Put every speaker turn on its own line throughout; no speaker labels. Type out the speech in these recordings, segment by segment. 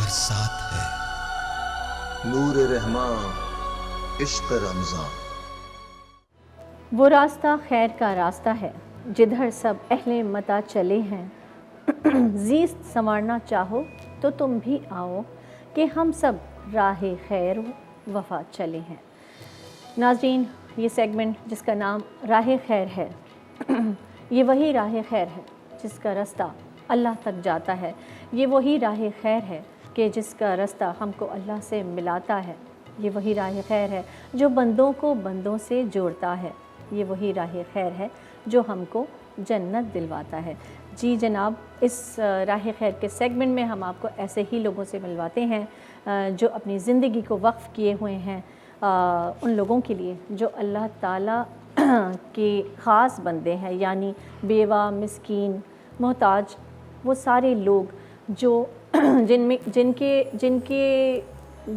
برسات ہے۔
نور رحماں عشق رمضان۔
وہ راستہ خیر کا راستہ ہے جدھر سب اہل متا چلے ہیں، زیست سنوارنا چاہو تو تم بھی آؤ کہ ہم سب راہ خیر و وفا چلے ہیں۔ ناظرین، یہ سیگمنٹ جس کا نام راہ خیر ہے، یہ وہی راہ خیر ہے جس کا رستہ اللہ تک جاتا ہے، یہ وہی راہ خیر ہے کہ جس کا رستہ ہم کو اللہ سے ملاتا ہے، یہ وہی راہ خیر ہے جو بندوں کو بندوں سے جوڑتا ہے، یہ وہی راہ خیر ہے جو ہم کو جنت دلواتا ہے۔ جی جناب، اس راہ خیر کے سیگمنٹ میں ہم آپ کو ایسے ہی لوگوں سے ملواتے ہیں جو اپنی زندگی کو وقف کیے ہوئے ہیں ان لوگوں کے لیے جو اللہ تعالیٰ کے خاص بندے ہیں، یعنی بیوہ، مسکین، محتاج، وہ سارے لوگ جو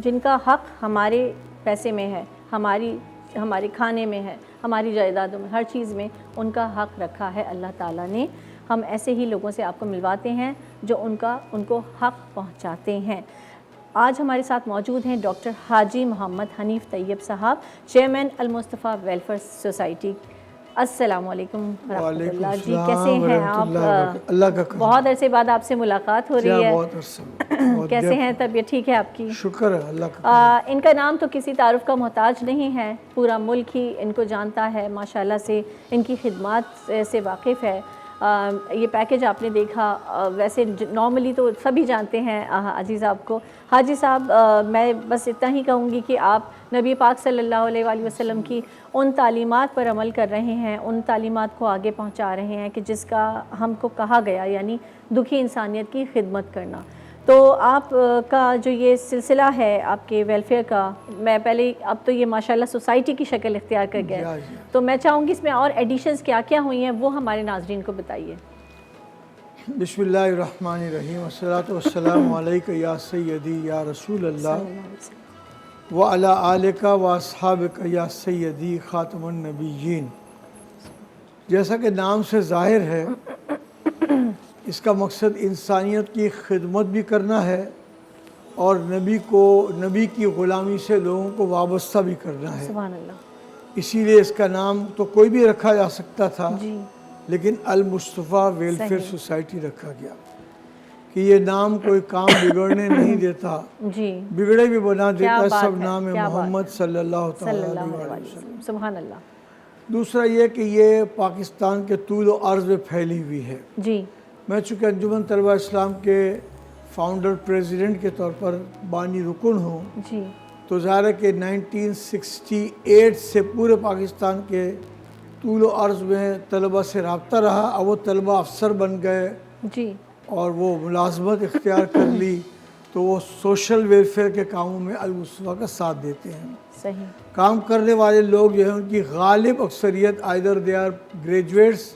جن کا حق ہمارے پیسے میں ہے، ہمارے کھانے میں ہے، ہماری جائیدادوں میں، ہر چیز میں ان کا حق رکھا ہے اللہ تعالیٰ نے۔ ہم ایسے ہی لوگوں سے آپ کو ملواتے ہیں جو ان کو حق پہنچاتے ہیں۔ آج ہمارے ساتھ موجود ہیں ڈاکٹر حاجی محمد حنیف طیب صاحب، چیئرمین المصطفیٰ ویلفیئر سوسائٹی۔ السلام علیکم ورحمۃ اللہ۔ جی کیسے ہیں آپ؟
اللہ کا
بہت عرصے بعد آپ سے ملاقات ہو رہی ہے، کیسے ہیں؟ طبیعت ٹھیک ہے آپ کی؟
شکر ہے اللہ کا۔
ان کا نام تو کسی تعارف کا محتاج نہیں ہے، پورا ملک ہی ان کو جانتا ہے، ماشاءاللہ سے ان کی خدمات سے واقف ہے۔ یہ پیکیج آپ نے دیکھا، ویسے نارملی تو سبھی جانتے ہیں حاجی صاحب کو۔ حاجی صاحب، میں بس اتنا ہی کہوں گی کہ آپ نبی پاک صلی اللہ علیہ وآلہ وسلم کی ان تعلیمات پر عمل کر رہے ہیں، ان تعلیمات کو آگے پہنچا رہے ہیں کہ جس کا ہم کو کہا گیا، یعنی دکھی انسانیت کی خدمت کرنا۔ تو آپ کا جو یہ سلسلہ ہے آپ کے ویلفیئر کا، میں پہلے اب تو یہ ماشاءاللہ سوسائٹی کی شکل اختیار کر گیا، تو میں چاہوں گی اس میں اور ایڈیشنز کیا کیا ہوئی ہیں وہ ہمارے ناظرین کو بتائیے۔
بسم اللہ الرحمن الرحیم، والصلاۃ والسلام علیک یا سیدی یا رسول اللہ وعلی آلک و اصحابک یا سیدی خاتم النبیین۔ جیسا کہ نام سے ظاہر ہے، اس کا مقصد انسانیت کی خدمت بھی کرنا ہے اور نبی کی غلامی سے لوگوں کو وابستہ بھی کرنا ہے۔
سبحان اللہ۔
اسی لیے اس کا نام تو کوئی بھی رکھا جا سکتا تھا،
جی،
لیکن المصطفیٰ ویلفیئر سوسائٹی رکھا گیا کہ یہ نام کوئی کام بگڑنے نہیں دیتا،
جی،
بگڑے بھی بنا دیتا ہے۔ سب
ہے،
نام
کیا بات
محمد صلی اللہ
صلی
تعالیٰ
اللہ
علیہ
علیہ
وآلہ وسلم۔
وسلم۔ سبحان اللہ۔
دوسرا یہ کہ یہ پاکستان کے طول و عرض میں پھیلی ہوئی ہے۔
جی،
میں چونکہ انجمن طلبہ اسلام کے فاؤنڈر پریزیڈنٹ کے طور پر بانی رکن ہوں،
جی،
تو ظاہر ہے کہ 1968 سے پورے پاکستان کے طول و عرض میں طلبہ سے رابطہ رہا، اور وہ طلبہ افسر بن گئے
جی،
اور وہ ملازمت اختیار کر لی، تو وہ سوشل ویلفیئر کے کاموں میں المصطفیٰ کا ساتھ دیتے ہیں۔
صحیح۔
کام کرنے والے لوگ جو ہیں ان کی غالب اکثریت آئدر دے آر گریجویٹس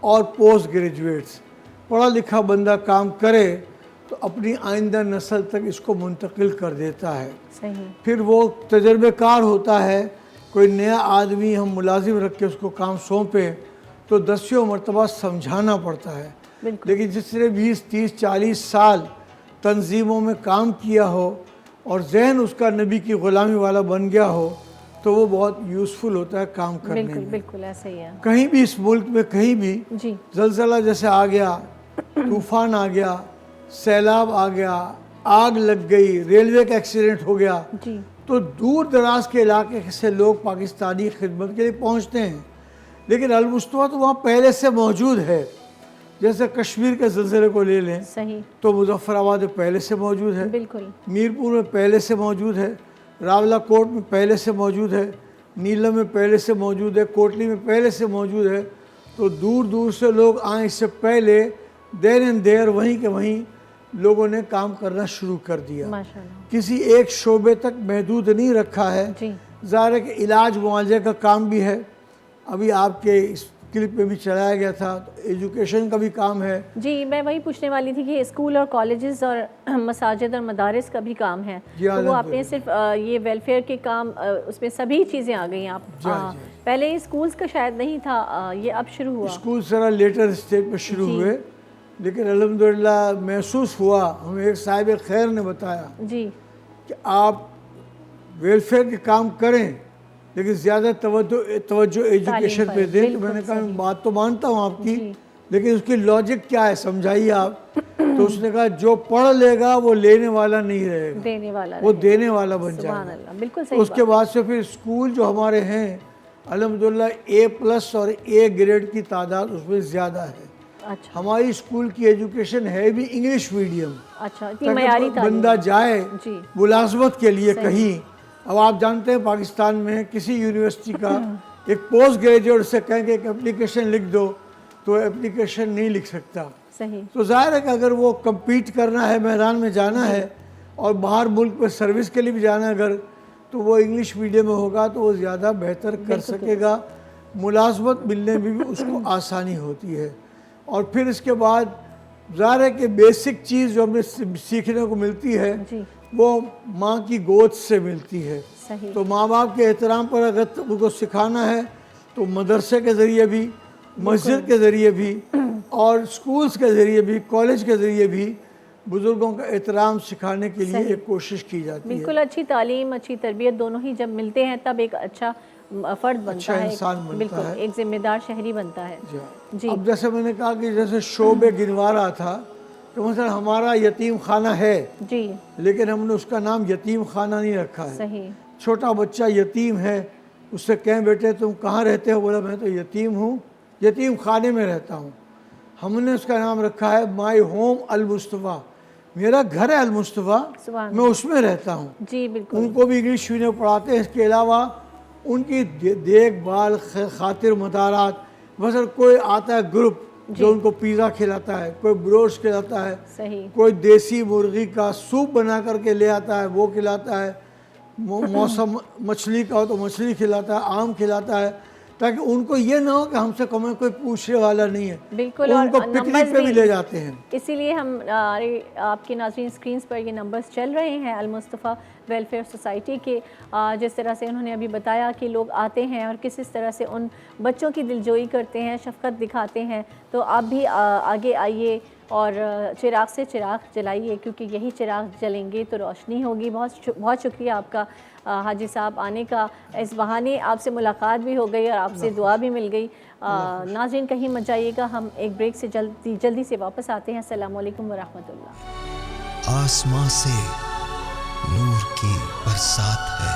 اور پوسٹ گریجویٹس۔ پڑھا لکھا بندہ کام کرے تو اپنی آئندہ نسل تک اس کو منتقل کر دیتا ہے۔
صحیح۔
پھر وہ تجربہ کار ہوتا ہے، کوئی نیا آدمی ہم ملازم رکھ کے اس کو کام سونپیں تو دسیوں مرتبہ سمجھانا پڑتا ہے، لیکن جس نے 20 30 40 سال تنظیموں میں کام کیا ہو اور ذہن اس کا نبی کی غلامی والا بن گیا ہو تو وہ بہت یوزفل ہوتا ہے کام کرنے میں۔
بالکل بالکل ایسا ہی ہے۔
کہیں بھی اس ملک میں کہیں بھی
جی،
زلزلہ جیسے آ گیا، طوفان آ گیا، سیلاب آ گیا، آگ لگ گئی، ریلوے کا ایکسیڈنٹ ہو گیا،
جی،
تو دور دراز کے علاقے سے لوگ پاکستانی خدمت کے لیے پہنچتے ہیں، لیکن المصطفیٰ تو وہاں پہلے سے موجود ہے۔ جیسے کشمیر کے زلزلے کو لے لیں
صحیح،
تو مظفر آباد میں پہلے سے موجود ہے،
بالکل،
میرپور میں پہلے سے موجود ہے، راولہ کوٹ میں پہلے سے موجود ہے، نیلم میں پہلے سے موجود ہے، کوٹلی میں پہلے سے موجود ہے۔ تو دور دور سے لوگ آئیں، اس سے پہلے دیر اینڈ دیر وہیں کے وہیں لوگوں نے کام کرنا شروع کر دیا۔
ماشاءاللہ۔
کسی ایک شعبے تک محدود نہیں رکھا ہے۔
جی،
ظاہر ہے کہ علاج معالجے کا کام بھی ہے، ابھی آپ کے اس کلپ میں بھی چلایا گیا تھا، ایجوکیشن کا بھی کام ہے۔
جی، میں وہی پوچھنے والی تھی کہ اسکول اور کالجز اور مساجد اور مدارس کا بھی کام ہے، تو وہ آپ نے صرف یہ ویلفیئر کے کام، اس میں سبھی چیزیں آ گئی ہیں۔ آپ پہلے اسکولز کا شاید نہیں تھا، یہ اب شروع ہوا۔
اسکول ذرا لیٹر اسٹیج پہ شروع ہوئے، لیکن الحمدللہ محسوس ہوا، ہمیں ایک صاحب خیر نے بتایا
جی
کہ آپ ویلفیئر کے کام کریں لیکن زیادہ توجہ ایجوکیشن پہ دیں. تو میں نے کہا بات تو مانتا ہوں آپ کی، لیکن اس کی لاجک کیا ہے سمجھائیے آپ. تو اس نے کہا جو پڑھ لے گا وہ لینے والا نہیں رہے گا،
دینے والا
وہ دینے والا بن جائے
سبحان
گا.
اللہ، بالکل صحیح
اس کے بعد سے پھر اسکول جو ہمارے ہیں الحمدللہ A+ اور A گریڈ کی تعداد اس میں زیادہ ہے.
اچھا
ہماری اسکول کی ایجوکیشن ہے بھی انگلش میڈیم،
اچھا، اتنی معیاری
تاکہ بندہ جائے
جی
ملازمت کے لیے کہیں. اب آپ جانتے ہیں پاکستان میں کسی یونیورسٹی کا ایک پوسٹ گریجویٹ سے کہیں کہ ایک اپلیکیشن لکھ دو تو اپلیکیشن نہیں لکھ سکتا.
صحیح.
تو ظاہر ہے کہ اگر وہ کمپیٹ کرنا ہے، میدان میں جانا ہے اور باہر ملک میں سروس کے لیے بھی جانا ہے اگر، تو وہ انگلش میڈیم میں ہوگا تو وہ زیادہ بہتر کر سکے گا. ملازمت ملنے میں بھی اس کو آسانی ہوتی ہے. اور پھر اس کے بعد ظاہر ہے کہ بیسک چیز جو ہمیں سیکھنے کو ملتی ہے
جی
وہ ماں کی گود سے ملتی ہے.
صحیح.
تو ماں باپ کے احترام پر اگر ان کو سکھانا ہے تو مدرسے کے ذریعے بھی، مسجد کے ذریعے بھی اور سکولز کے ذریعے بھی، کالج کے ذریعے بھی بزرگوں کا احترام سکھانے کے لیے ایک کوشش کی جاتی ہے.
بالکل. اچھی تعلیم، اچھی تربیت دونوں ہی جب ملتے ہیں تب ایک اچھا فرد بنتا
اچھا
ہے،
انسان بنتا
بالکل
ہے.
ایک ذمہ دار شہری بنتا ہے. جی.
اب جیسے میں نے کہا کہ جیسے شعبے گنوا رہا تھا کہ مثلا ہمارا یتیم خانہ ہے
جی
لیکن ہم نے اس کا نام یتیم خانہ نہیں رکھا ہے.
صحیح.
چھوٹا بچہ یتیم ہے، اس سے کہیں بیٹے تم کہاں رہتے ہو؟ بولا میں تو یتیم ہوں، یتیم خانے میں رہتا ہوں. ہم نے اس کا نام رکھا ہے مائی ہوم المصطفیٰ، میرا گھر ہے المصطفیٰ،
سبحان
میں اس میں رہتا ہوں.
جی بالکل.
ان کو بھی انگلش میڈیم پڑھاتے ہیں. اس کے علاوہ ان کی دیکھ بھال، خاطر مدارات، مثلا کوئی آتا ہے گروپ جو ان کو پیزا کھلاتا ہے، کوئی بروسٹ کھلاتا ہے،
صحیح.
کوئی دیسی مرغی کا سوپ بنا کر کے لے آتا ہے وہ کھلاتا ہے، موسم مچھلی کا ہو تو مچھلی کھلاتا ہے، آم کھلاتا ہے، تاکہ ان کو یہ نہ ہو کہ ہم سے کوئی پوچھنے والا نہیں ہے.
بالکل.
ان کو
اور
پکنک پہ بھی لے جاتے ہیں.
اسی لیے ہم آپ کے ناظرین اسکرینز پر یہ نمبرز چل رہے ہیں المصطفیٰ ویلفیئر سوسائٹی کے. جس طرح سے انہوں نے ابھی بتایا کہ لوگ آتے ہیں اور کس طرح سے ان بچوں کی دلجوئی کرتے ہیں، شفقت دکھاتے ہیں. تو آپ بھی آگے آئیے اور چراغ سے چراغ جلائیے، کیونکہ یہی چراغ جلیں گے تو روشنی ہوگی. بہت شکریہ آپ کا حاجی صاحب آنے کا. اس بہانے آپ سے ملاقات بھی ہو گئی اور آپ سے دعا بھی مل گئی. ناظرین کہیں مت جائیے گا، ہم ایک بریک سے جلدی سے واپس آتے ہیں. السلام علیکم ورحمۃ اللہ.
آسمان سے نور کی برسات ہے،